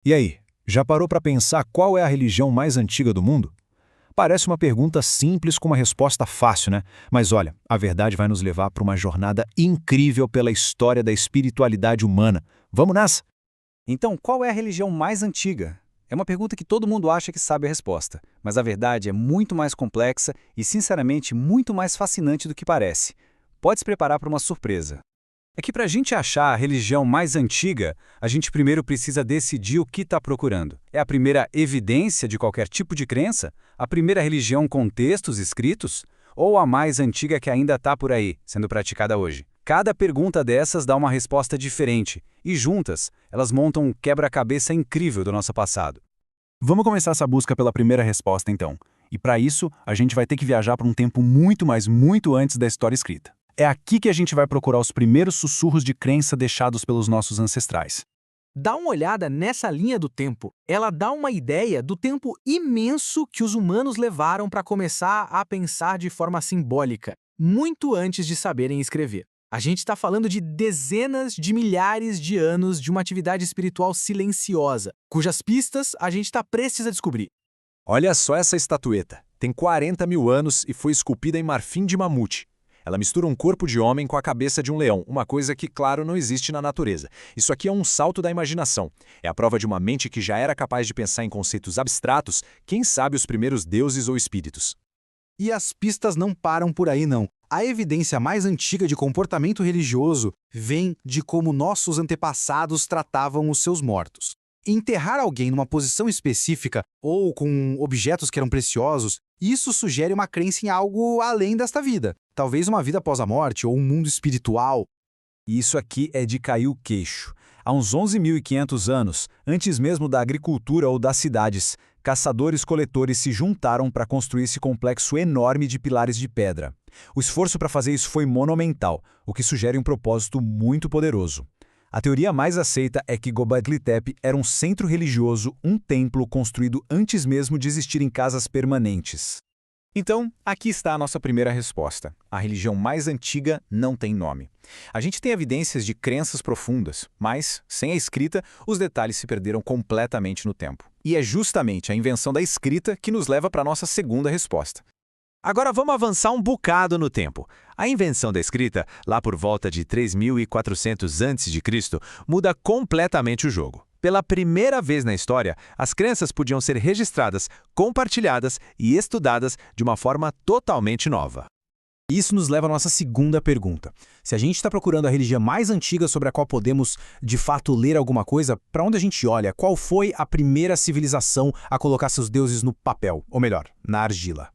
E aí, já parou para pensar qual é a religião mais antiga do mundo? Parece uma pergunta simples com uma resposta fácil, né? Mas olha, a verdade vai nos levar para uma jornada incrível pela história da espiritualidade humana. Vamos nessa? Então, qual é a religião mais antiga? É uma pergunta que todo mundo acha que sabe a resposta, mas a verdade é muito mais complexa e, sinceramente, muito mais fascinante do que parece. Pode se preparar para uma surpresa. É que para a gente achar a religião mais antiga, a gente primeiro precisa decidir o que está procurando. É a primeira evidência de qualquer tipo de crença? A primeira religião com textos escritos? Ou a mais antiga que ainda está por aí, sendo praticada hoje? Cada pergunta dessas dá uma resposta diferente, e juntas, elas montam um quebra-cabeça incrível do nosso passado. Vamos começar essa busca pela primeira resposta, então. E para isso, a gente vai ter que viajar para um tempo muito, mas muito antes da história escrita. É aqui que a gente vai procurar os primeiros sussurros de crença deixados pelos nossos ancestrais. Dá uma olhada nessa linha do tempo. Ela dá uma ideia do tempo imenso que os humanos levaram para começar a pensar de forma simbólica, muito antes de saberem escrever. A gente está falando de dezenas de milhares de anos de uma atividade espiritual silenciosa, cujas pistas a gente está prestes a descobrir. Olha só essa estatueta. Tem 40 mil anos e foi esculpida em marfim de mamute. Ela mistura um corpo de homem com a cabeça de um leão, uma coisa que, claro, não existe na natureza. Isso aqui é um salto da imaginação. É a prova de uma mente que já era capaz de pensar em conceitos abstratos, quem sabe os primeiros deuses ou espíritos. E as pistas não param por aí, não. A evidência mais antiga de comportamento religioso vem de como nossos antepassados tratavam os seus mortos. Enterrar alguém numa posição específica ou com objetos que eram preciosos, isso sugere uma crença em algo além desta vida. Talvez uma vida após a morte ou um mundo espiritual. E isso aqui é de cair o queixo. Há uns 11.500 anos, antes mesmo da agricultura ou das cidades, caçadores-coletores se juntaram para construir esse complexo enorme de pilares de pedra. O esforço para fazer isso foi monumental, o que sugere um propósito muito poderoso. A teoria mais aceita é que Göbekli Tepe era um centro religioso, um templo construído antes mesmo de existirem casas permanentes. Então, aqui está a nossa primeira resposta. A religião mais antiga não tem nome. A gente tem evidências de crenças profundas, mas, sem a escrita, os detalhes se perderam completamente no tempo. E é justamente a invenção da escrita que nos leva para a nossa segunda resposta. Agora vamos avançar um bocado no tempo. A invenção da escrita, lá por volta de 3.400 a.C., muda completamente o jogo. Pela primeira vez na história, as crenças podiam ser registradas, compartilhadas e estudadas de uma forma totalmente nova. Isso nos leva à nossa segunda pergunta. Se a gente está procurando a religião mais antiga sobre a qual podemos, de fato, ler alguma coisa, para onde a gente olha? Qual foi a primeira civilização a colocar seus deuses no papel? Ou melhor, na argila?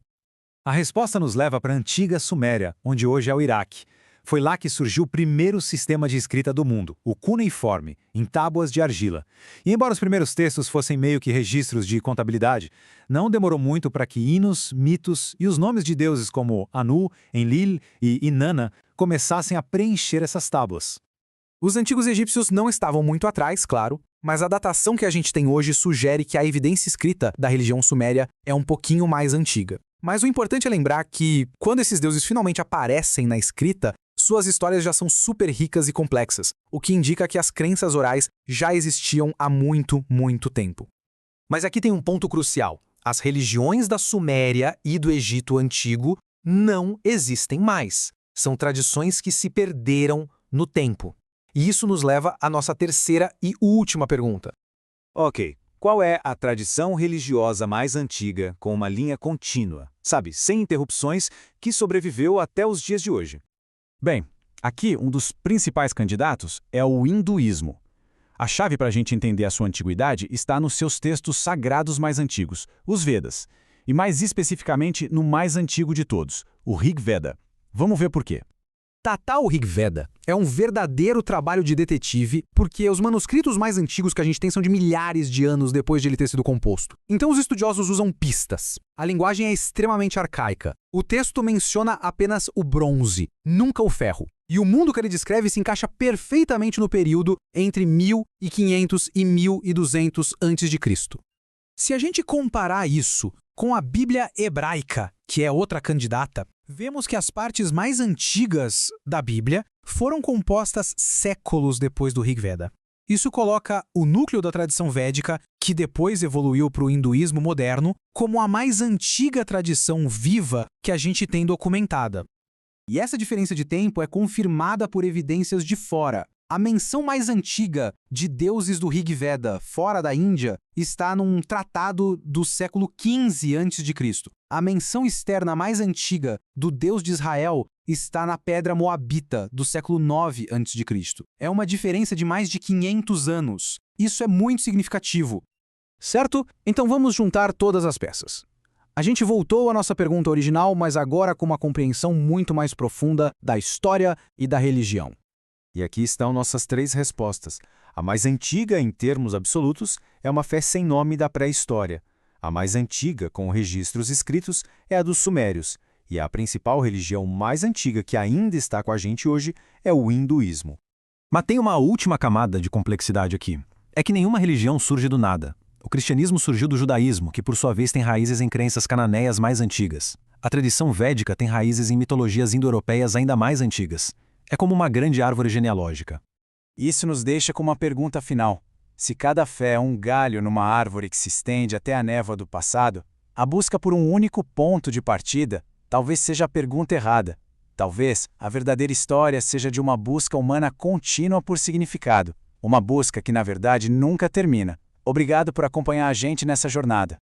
A resposta nos leva para a antiga Suméria, onde hoje é o Iraque. Foi lá que surgiu o primeiro sistema de escrita do mundo, o cuneiforme, em tábuas de argila. E embora os primeiros textos fossem meio que registros de contabilidade, não demorou muito para que hinos, mitos e os nomes de deuses como Anu, Enlil e Inanna começassem a preencher essas tábuas. Os antigos egípcios não estavam muito atrás, claro, mas a datação que a gente tem hoje sugere que a evidência escrita da religião suméria é um pouquinho mais antiga. Mas o importante é lembrar que, quando esses deuses finalmente aparecem na escrita, suas histórias já são super ricas e complexas, o que indica que as crenças orais já existiam há muito, muito tempo. Mas aqui tem um ponto crucial. As religiões da Suméria e do Egito Antigo não existem mais. São tradições que se perderam no tempo. E isso nos leva à nossa terceira e última pergunta. Ok, qual é a tradição religiosa mais antiga com uma linha contínua, sabe, sem interrupções, que sobreviveu até os dias de hoje? Bem, aqui um dos principais candidatos é o hinduísmo. A chave para a gente entender a sua antiguidade está nos seus textos sagrados mais antigos, os Vedas, e mais especificamente no mais antigo de todos, o Rig Veda. Vamos ver por quê. Datar o Rig Veda é um verdadeiro trabalho de detetive, porque os manuscritos mais antigos que a gente tem são de milhares de anos depois de ele ter sido composto. Então os estudiosos usam pistas. A linguagem é extremamente arcaica. O texto menciona apenas o bronze, nunca o ferro. E o mundo que ele descreve se encaixa perfeitamente no período entre 1500 e 1200 a.C. Se a gente comparar isso com a Bíblia hebraica, que é outra candidata, vemos que as partes mais antigas da Bíblia foram compostas séculos depois do Rig Veda. Isso coloca o núcleo da tradição védica, que depois evoluiu para o hinduísmo moderno, como a mais antiga tradição viva que a gente tem documentada. E essa diferença de tempo é confirmada por evidências de fora. A menção mais antiga de deuses do Rig Veda fora da Índia está num tratado do século XV a.C. A menção externa mais antiga do Deus de Israel está na Pedra Moabita do século IX a.C. É uma diferença de mais de 500 anos. Isso é muito significativo. Certo? Então vamos juntar todas as peças. A gente voltou à nossa pergunta original, mas agora com uma compreensão muito mais profunda da história e da religião. E aqui estão nossas 3 respostas. A mais antiga, em termos absolutos, é uma fé sem nome da pré-história. A mais antiga, com registros escritos, é a dos Sumérios. E a principal religião mais antiga que ainda está com a gente hoje é o hinduísmo. Mas tem uma última camada de complexidade aqui. É que nenhuma religião surge do nada. O cristianismo surgiu do judaísmo, que por sua vez tem raízes em crenças cananeias mais antigas. A tradição védica tem raízes em mitologias indo-europeias ainda mais antigas. É como uma grande árvore genealógica. Isso nos deixa com uma pergunta final. Se cada fé é um galho numa árvore que se estende até a névoa do passado, a busca por um único ponto de partida talvez seja a pergunta errada. Talvez a verdadeira história seja de uma busca humana contínua por significado. Uma busca que, na verdade, nunca termina. Obrigado por acompanhar a gente nessa jornada.